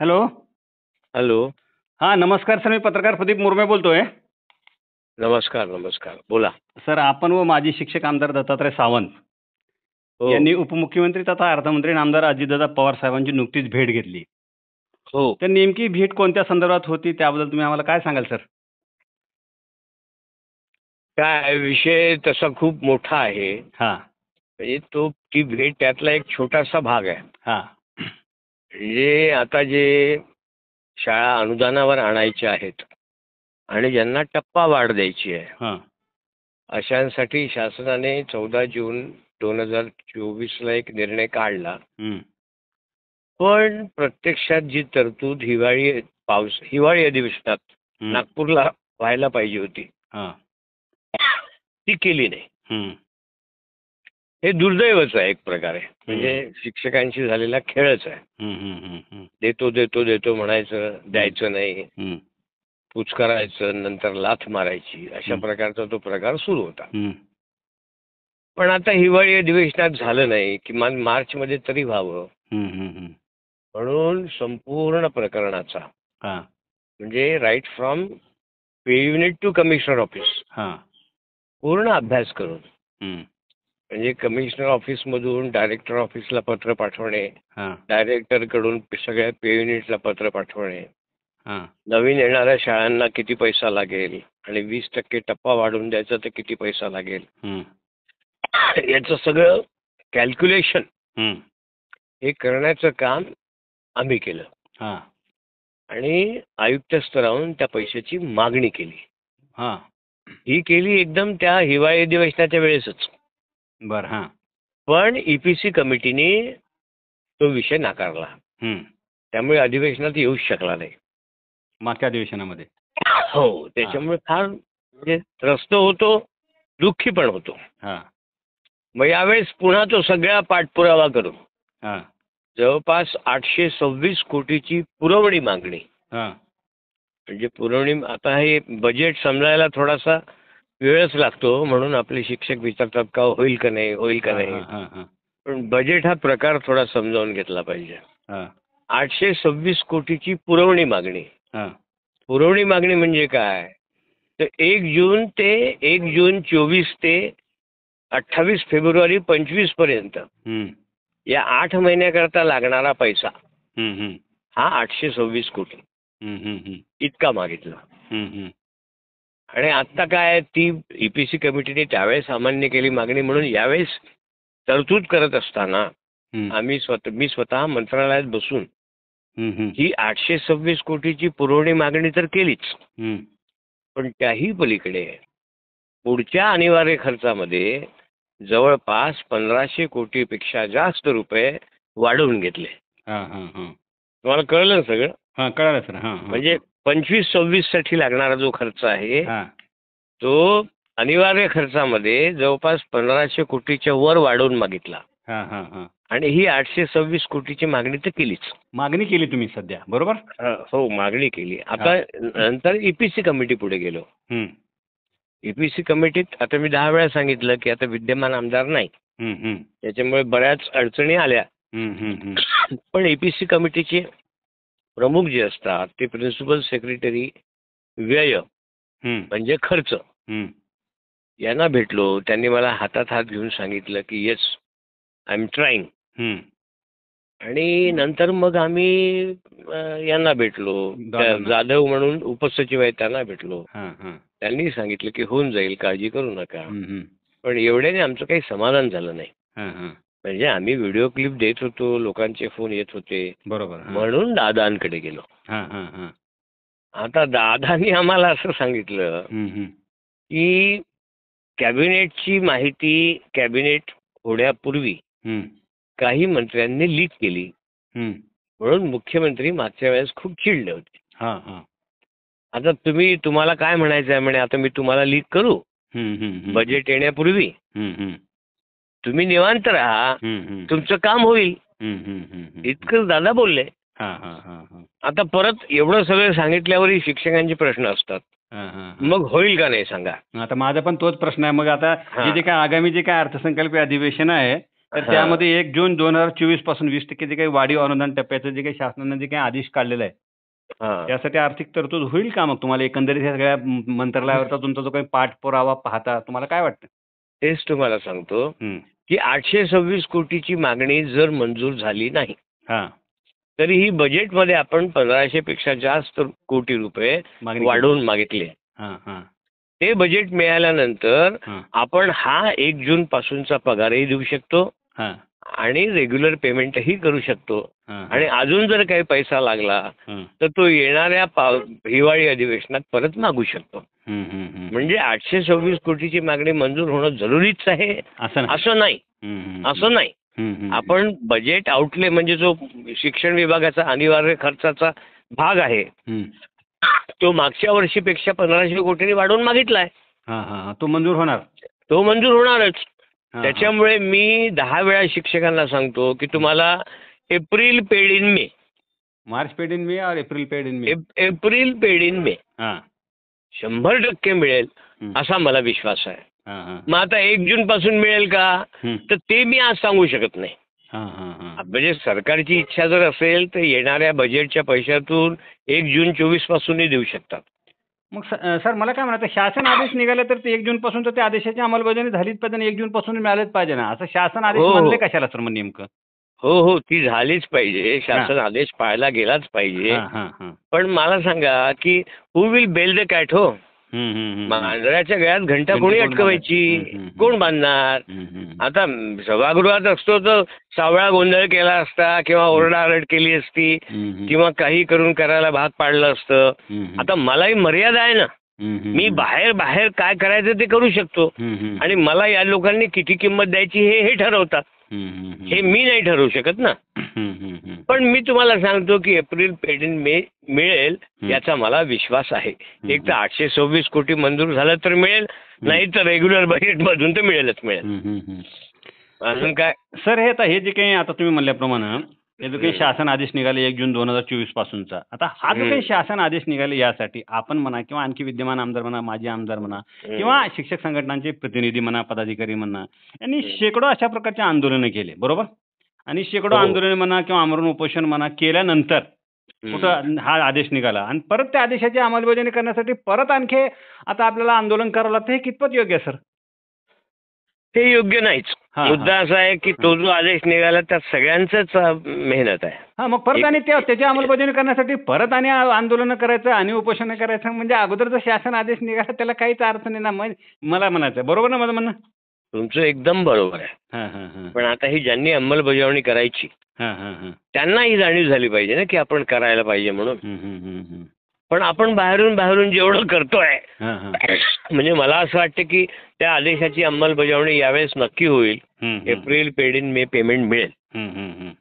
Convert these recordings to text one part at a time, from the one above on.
Hello. Hello. हां, नमस्कार sir. मी पत्रकार प्रदीप मुर्मे बोलतोय. नमस्कार, नमस्कार. बोला. सर, आपण व माजी शिक्षक आमदार दत्तात्रय सावंत हो, यांनी उपमुख्यमंत्री तथा अर्थमंत्री नामदार अजितदादा पवार साहेबांची नुकतीच भेट घेतली. हो. तर नेमकी भेट कोणत्या संदर्भात होती त्याबद्दल तुम्ही आम्हाला काय सांगाल सर? काय विषय तसा खूप मोठा आहे. हां, म्हणजे ती भेट त्यातला एक छोटासा भाग आहे. हां, म्हणजे आता जे शाळा अनुदानावर आणायच्या आहेत आणि ज्यांना टप्पा वाढ द्यायची आहे, हां, अशांसाठी शासनाने 14 जून 2024ला एक निर्णय काढला. हं, पण प्रत्यक्षात जी तरतूद हिवाळी अधिवेशनात हं, नागपूरला व्हायला पाहिजे होती, हां, ती केली नाही. हं, हे दुर्दैवच आहे एक प्रकारे. हं, म्हणजे शिक्षकांशी झालेला खेळच आहे. हं, हं, हं, हं, देतो देतो देतो म्हणायचं, द्यायचं नाही, हं, पुचकारायचं, नंतर लाथ मारायची, अशा हं, प्रकारचा तो प्रकार सुरू होता. हं, पण आता हिवाळी अधिवेशनात झालं नाही, किमान मार्चमध्ये तरी व्हावं हं, हं, हं, म्हणून संपूर्ण प्रकरणाचा, हां, म्हणजे right from pay unit to commissioner office हां, पूर्ण अभ्यास करून, हं, म्हणजे कमिशनर ऑफिसमधून डायरेक्टर ऑफिसला पत्र पाठवणे, हां, डायरेक्टरकडून सगळ्या पे युनिटला पत्र पाठवणे, हां, नवीन येणाऱ्या शाळांना किती पैसा लागेल आणि 20% टप्पा वाढवून द्यायचा तर किती पैसा लागेल, हं, याचं सगळं कॅल्क्युलेशन हं, हे करण्याचं काम आम्ही केलं हां, आणि आयुक्त स्तरावरून त्या पैशाची मागणी केली. हां, ही केली एकदम त्या हिवाळी अधिवेशनाच्या वेळेसच. बरं, हां, पण ईपीसी कमिटीने तो विषय नाकारला. हं, त्यामुळे अधिवेशनात येऊच शकला नाही. मागच्या अधिवेशनामध्ये. हो, हां, त्याच्यामुळे फार म्हणजे त्रस्त होतो, दुःखी पण होतो. हां, मग यावेळेस पुन्हा तो सगळा पाठपुरावा करून हां, जवळपास 826 कोटीची पुरवणी मागणी. हां, म्हणजे पुरवणी, आता हे बजेट समजायला थोडासा वेळच लागतो, म्हणून आपले शिक्षक विचारतात का होईल का नाही, होईल का हां, नाही. हां, हां, हां, पण बजेट हा प्रकार थोडा समजावून घेतला पाहिजे. हां, 826 कोटीची पुरवणी मागणी. हां, पुरवणी मागणी म्हणजे काय? तर 1 जून 24 ते 28 फेब्रुवारी 25 पर्यंत हं, या 8 महिन्याकरता लागणारा पैसा हं, हं, हा 826 कोटी हं, हं, हं, इतका मागितला. हं, हं, आणि आत्ता काय, ती ईपीसी कमिटीने त्यावेळेस अमान्य केली मागणी, म्हणून यावेळेस तरतूद करत असताना हं, मी स्वतः मंत्रालयात बसून हं, हं, ही 826 कोटीची पुरवणी मागणी तर केलीच, हं, पण त्याही पलीकडे पुढच्या अनिवार्य खर्चामध्ये जवळपास 1500 कोटीपेक्षा जास्त रुपये वाढवून घेतले. हां, हां, हां, तुम्हाला कळलं ना सगळं? हां, कळालं सर. हां, हां, म्हणजे 25-26 साठी लागणारा जो खर्च आहे, हां, तो अनिवार्य खर्चामध्ये जवळपास 1500 कोटीच्या वर वाढवून मागितला. हां, हां, हां. आणि ही 826 कोटीची मागणी तर केलीच. मागणी केली तुम्ही सध्या, बरोबर? हो, मागणी केली. हां. आता नंतर ईपीसी कमिटी पुढे गेलो. हं, ईपीसी कमिटीत आता मी 10 वेळा सांगितलं की आता विद्यमान आमदार नाही. हं, हं, त्याच्यामुळे बऱ्याच अडचणी आल्या. हं, हं, हं, पण ईपीसी कमिटीचे प्रमुख जे असतात ते प्रिन्सिपल सेक्रेटरी व्यय हं, म्हणजे खर्च हं, यांना भेटलो. त्यांनी मला हातात हात घेऊन सांगितलं की येस, आय एम ट्राईंग. हं. आणि नंतर मग आम्ही यांना भेटलो. दादांना. जाधव म्हणून उपसचिव आहेत, त्यांना भेटलो. हां, हां. त्यांनी सांगितलं की होऊन जाईल, काळजी करू नका. हं, हं. पण एवढ्याने आमचं काही समाधान झालं नाही. हां, हां. म्हणजे आम्ही व्हिडिओ क्लिप देत होतो, लोकांचे फोन येत होते, बरोबर. हां. म्हणून दादांकडे गेलो. हां, हां, हां. आता दादांनी आम्हाला असं सांगितलं हं, हं. की कॅबिनेटची माहिती कॅबिनेट होण्यापूर्वी हं, काही मंत्र्यांनी लीक केली, हं. म्हणून मुख्यमंत्री मागच्या वेळेस खूप चिडले होते. हां, हां. आता तुम्हाला काय म्हणायचं आहे म्हणे, आता मी तुम्हाला लीक करू हं, हं, हं. बजेट येण्यापूर्वी? हं, हं. तुम्ही निवांत राहा, हं, हं. तुमचं काम होईल, हं, हं, हं, हं. इतकं दादा बोलले. हां, हां, हां, हां. आता परत एवढं सगळं सांगितल्यावरही शिक्षकांचे प्रश्न असतात. हां, हां, हां. मग होईल का नाही सांगा? आता माझा पण तोच प्रश्न आहे. मग आता हां. जे काय आगामी जे काय अर्थसंकल्पीय अधिवेशन आहे, तर हां. त्यामध्ये 1 जून 2024 पासून 20% जे काही वाढीव अनुदान टप्प्याचं जे काही शासनाने जे काही आदेश काढलेला आहे, हां. त्यासाठी आर्थिक तरतूद होईल का मग तुम्हाला एकंदरीत ह्या सगळ्या मंत्रालयावरचा तुमचा जो काही पाठपुरावा पाहता तुम्हाला काय वाटतं? तेच तुम्हाला सांगतो, हं. की 826 कोटीची मागणी जर मंजूर झाली नाही, हां. तरीही बजेटमध्ये आपण 1500 पेक्षा जास्त कोटी रुपये मागणी केली. वाढवून मागितले. हां, हां. ते बजेट मिळाल्यानंतर हां. आपण हा 1 जून पासूनचा पगारही देऊ शकतो हां. आणि रेग्युलर पेमेंटही करू शकतो. हां. आणि अजून जर काही पैसा लागला हं. तर तो येणाऱ्या हिवाळी अधिवेशनात परत मागू शकतो. हं, हं, हं. म्हणजे 826 कोटीची मागणी मंजूर होणं जरुरीच आहे असं नाही. असं नाही. हं, हं, असं नाही. हं, हं. आपण बजेट आउटले म्हणजे जो शिक्षण विभागाचा अनिवार्य खर्चाचा भाग आहे, हं. तो मागच्या वर्षीपेक्षा 1500 कोटींनी वाढवून मागितलाय. हां, हां, हां. तो मंजूर होणार. तो मंजूर होणारच. हां, त्याच्यामुळे मी 10 वेळा शिक्षकांना सांगतो की तुम्हाला April paid in May, March paid in May और April paid in May. April paid in May हां. 100% मिळेल हं. असा मला विश्वास आहे. हां, हां. मग आता 1 जून पासून मिळेल का, हं. तर ते मी आज सांगू शकत नाही. हां, हां, हां. म्हणजे सरकारची इच्छा जर असेल तर येणाऱ्या बजेटच्या पैशातून 1 जून 24 पासूनही देऊ शकतात. मग सर मला काय म्हणायचं शासन आदेश निघाले तर ते 1 जून पासून तर त्या आदेशाची अंमलबजावणी झालीच पाहिजे आणि 1 जून पासून मिळालेच पाहिजे ना. असं शासन आदेश हो, हो. म्हणले कशाला सर मग नेमकं? हो, हो. ती झालीच पाहिजे. शासन आदेश पाळला गेलाच पाहिजे. हां, हां, हां. पण मला सांगा की who will bell the cat हो? हं, हं, हं. मांजराच्या गळ्यात घंटा घंटा कोणी कोण अटकवायची? बांधणार? हं, हं, हं. कोण बांधणार? हं, हं. आता सभागृहात असतो तर सावळा गोंधळ केला असता किंवा ओरडाआरड केली असती हं, हं. किंवा काही करून करायला भाग पाडलं असतं. हं, हं. आता मलाही मर्यादा आहे ना. हं, हं. मी बाहेर बाहेर काय करायचं ते करू शकतो. हं, हं. आणि मला या लोकांनी किती किंमत द्यायची हे ठरवतात. हं, हं, हं. हे मी नाही ठरवू शकत ना. हं, हं, हं. पण मी तुम्हाला सांगतो की एप्रिल पेड इन मे मिळेल हं. याचा मला विश्वास आहे. हं, एक तर 826 कोटी मंजूर झालं तर मिळेल, नाही तर रेग्युलर बजेटमधून तर मिळेलच मिळेल. हं, हं, हं. अजून काय? सर हे आता हे जे काही आता तुम्ही म्हणल्याप्रमाणे हे जो काही शासन आदेश निघाले 1 जून 2024 पासूनचा. आता हा जो काही शासन आदेश निघाले यासाठी आपण म्हणा किंवा आणखी विद्यमान आमदार म्हणा, माजी आमदार म्हणा किंवा शिक्षक संघटनांचे प्रतिनिधी म्हणा, पदाधिकारी म्हणा, यांनी शेकडो अशा प्रकारचे आंदोलनं केले, बरोबर? आणि शेकडो हो. आंदोलने म्हणा किंवा आमरण उपोषण म्हणा केल्यानंतर कुठं हा आदेश निघाला आणि परत त्या आदेशाची अंमलबजावणी करण्यासाठी परत आणखी आता आपल्याला आंदोलन करावं लागतं हे कितपत योग्य आहे सर? ते योग्य नाहीच. हां, मुद्दा असा आहे की तो जो आदेश निघाला त्यात सगळ्यांचंच मेहनत आहे. हां, मग परत आणि त्याची अंमलबजावणी करण्यासाठी परत आणि आंदोलनं करायचं आणि उपोषणं करायचं म्हणजे अगोदर जर शासन आदेश निघाला त्याला काहीच अर्थ नाही ना. मग मला म्हणायचं आहे. बरोबर ना माझं म्हणणं? तुमचं एकदम बरोबर आहे. हां, हां, हां. पण आता ही ज्यांनी अंमलबजावणी करायची हां, हां, हां. त्यांना ही जाणीव झाली पाहिजे ना की आपण करायला पाहिजे म्हणून. हं, हं, हं, हं. पण आपण बाहेरून जेवढं करतोय हां, हां. म्हणजे मला असं वाटतं की त्या आदेशाची अंमलबजावणी यावेळेस नक्की होईल. हं, हं. April paid in may payment मिळेल. हं, हं, हं.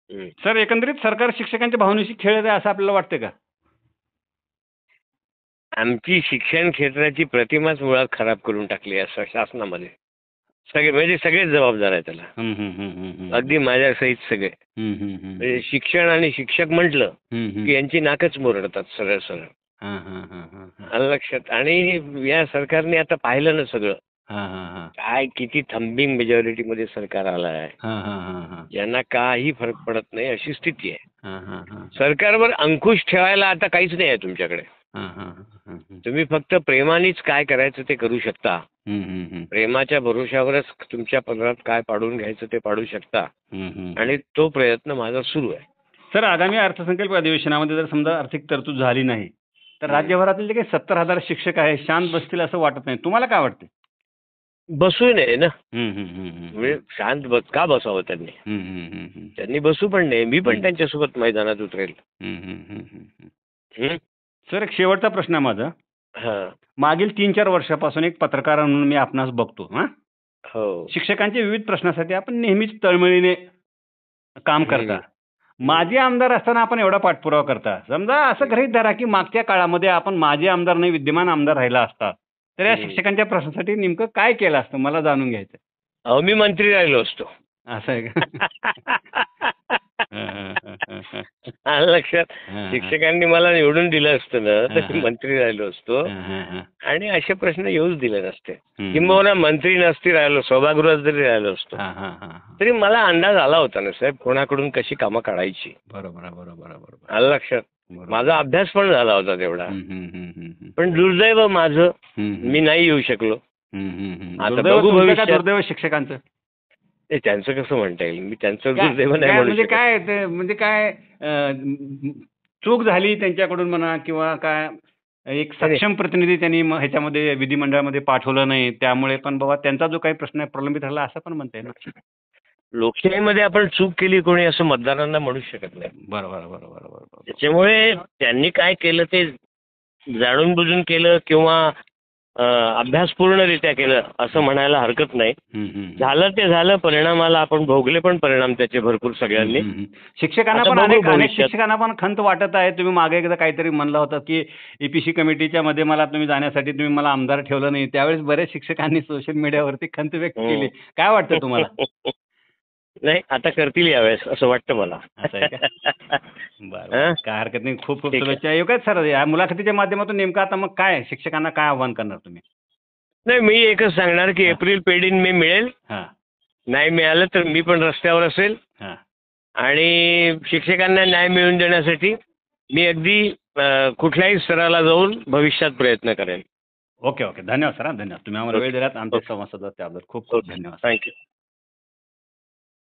हं. सर एकंदरीत सरकार शिक्षकांच्या भावनेशी खेळत आहे असं आपल्याला वाटतं का? आमची शिक्षण क्षेत्राची प्रतिमाच मुळात खराब करून टाकली आहे शासनामध्ये. म्हणजे सगळेच जबाबदार आहेत त्याला. हं, हं, हं, हं, हं. अगदी माझ्यासहित सगळे. हं, हं, हं. म्हणजे शिक्षण आणि शिक्षक म्हटलं हं, हं. की यांची नाकच मुरडतात सरळ सरळ. हां, हां, हां, हां, हां. आलं लक्षात. आणि या सरकारने आता पाहिलं ना सगळं. हां, हां, हां. काय किती थंबिंग मेजॉरिटीमध्ये सरकार आलं आहे. हां, हां, हां, हां. ज्यांना काही फरक पडत नाही अशी स्थिती आहे. हां, हां, हां. सरकारवर अंकुश ठेवायला आता काहीच नाही आहे तुमच्याकडे. हां, हां, हां, हां. तुम्ही फक्त प्रेमानेच काय करायचं ते करू शकता. हं, हं, हं. प्रेमाच्या भरोशावरच तुमच्या पदरात काय पाडून घ्यायचं ते पाडू शकता. हं, हं. आणि तो प्रयत्न माझा सुरू आहे. सर आगामी अर्थसंकल्प अधिवेशनामध्ये जर समजा आर्थिक तरतूद झाली नाही तर राज्यभरातील जे काही 70,000 शिक्षक आहेत शांत बसतील असं वाटत नाही. तुम्हाला काय वाटते? बसू नये ना. हं, हं, हं, हं. म्हणजे शांत का बसावं त्यांनी? हं, हं, हं, हं. त्यांनी बसू पण नये. मी पण त्यांच्यासोबत मैदानात उतरेल. हं, हं, हं, हं, हं. हं? सर एक शेवटचा प्रश्न आहे माझा. हां. मागील 3-4 वर्षापासून एक पत्रकार म्हणून मी आपणास बघतो. हां? हो. शिक्षकांच्या विविध प्रश्नासाठी आपण नेहमीच तळमळीने काम करता. माजी आमदार असताना आपण एवढा पाठपुरावा करता. समजा असं गृहीत धरा की मागच्या काळामध्ये आपण माजी आमदार नाही विद्यमान आमदार राहिला असता तर या शिक्षकांच्या प्रश्नासाठी नेमकं काय केलं असतं मला जाणून घ्यायचं. अहो मी मंत्री राहिलो असतो. असं आहे का? हं, हं, हं, हं, हं. आलं लक्षात. हं, हं. शिक्षकांनी मला निवडून दिलं असतं ना तर हं, मी हं. मंत्री राहिलो असतो हं, हं, हं. आणि असे प्रश्न येऊच दिले नसते. हं. किंबहुना मंत्री नसती राहिलो, सभागृहात जरी राहिलो असतो हां, हां, हां, हां. तरी मला अंदाज आला होता ना साहेब कोणाकडून कशी कामं काढायची. बरोबर आहे, बरोबर आहे, बरोबर. आलं लक्षात. बरोबर. माझा अभ्यास पण झाला होता तेवढा. हं, हं, हं, हं, हं. पण दुर्दैव माझं हं, हं. मी नाही येऊ शकलो. हं, हं, हं. आता दुर्दैव बघू तुमचं का भविष्यात. दुर्दैव शिक्षकांचं? ते त्यांचं कसं म्हणता येईल, मी त्यांचं काय दुर्दैव नाही काय म्हणू म्हणजे शकत. काय ते म्हणजे काय चूक झाली त्यांच्याकडून म्हणा किंवा काय एक नाही, सक्षम प्रतिनिधी त्यांनी ह्याच्यामध्ये विधिमंडळामध्ये पाठवलं नाही त्यामुळे पण बाबा त्यांचा जो काही प्रश्न आहे प्रलंबित राहिला असं पण म्हणता येईल ना. लोकशाहीमध्ये आपण चूक केली कोणी असं मतदारांना म्हणू शकत नाही. बरोबर बरोबर बरोबर. त्याच्यामुळे त्यांनी काय केलं ते जाणून बुजून केलं किंवा अभ्यासपूर्णरित्या केलं असं म्हणायला हरकत नाही. हं, हं, हं. झालं ते झालं, परिणामाला आपण भोगले पण परिणाम त्याचे भरपूर सगळ्यांनी. हं, हं. शिक्षकांना आता पण बघू अनेक भविष्यात. शिक्षकांना पण खंत वाटत आहे. तुम्ही मागे एकदा काहीतरी म्हणलं होतं, की EPC कमिटीच्या मध्ये मला तुम्ही जाण्यासाठी तुम्ही मला आमदार ठेवलं नाही. त्यावेळेस बऱ्याच शिक्षकांनी सोशल मीडियावरती खंत व्यक्त केली. काय वाटतं तुम्हाला? नाही आता करतील यावेळेस असं वाटतं मला. असं आहे का? बरं, हं? बरं. काय हरकत नाही. खूप खूप ठीक आहे. शुभेच्छा. योगेश सर या मुलाखतीच्या माध्यमातून नेमकं आता मग काय शिक्षकांना काय आव्हान करणार तुम्ही? नाही मी एकच सांगणार की एप्रिल पेड इन मे मिळेल. हां, नाही मिळालं तर मी पण रस्त्यावर असेल हां. आणि शिक्षकांना न्याय मिळवून देण्यासाठी मी अगदी कुठल्याही स्तराला जाऊन भविष्यात प्रयत्न करेन. Okay, okay. धन्यवाद सर हां, धन्यवाद. तुम्ही आम्हाला वेळ दिलात. आमच्या संवाद साधला त्याबद्दल खूप खूप धन्यवाद. थँक्यू.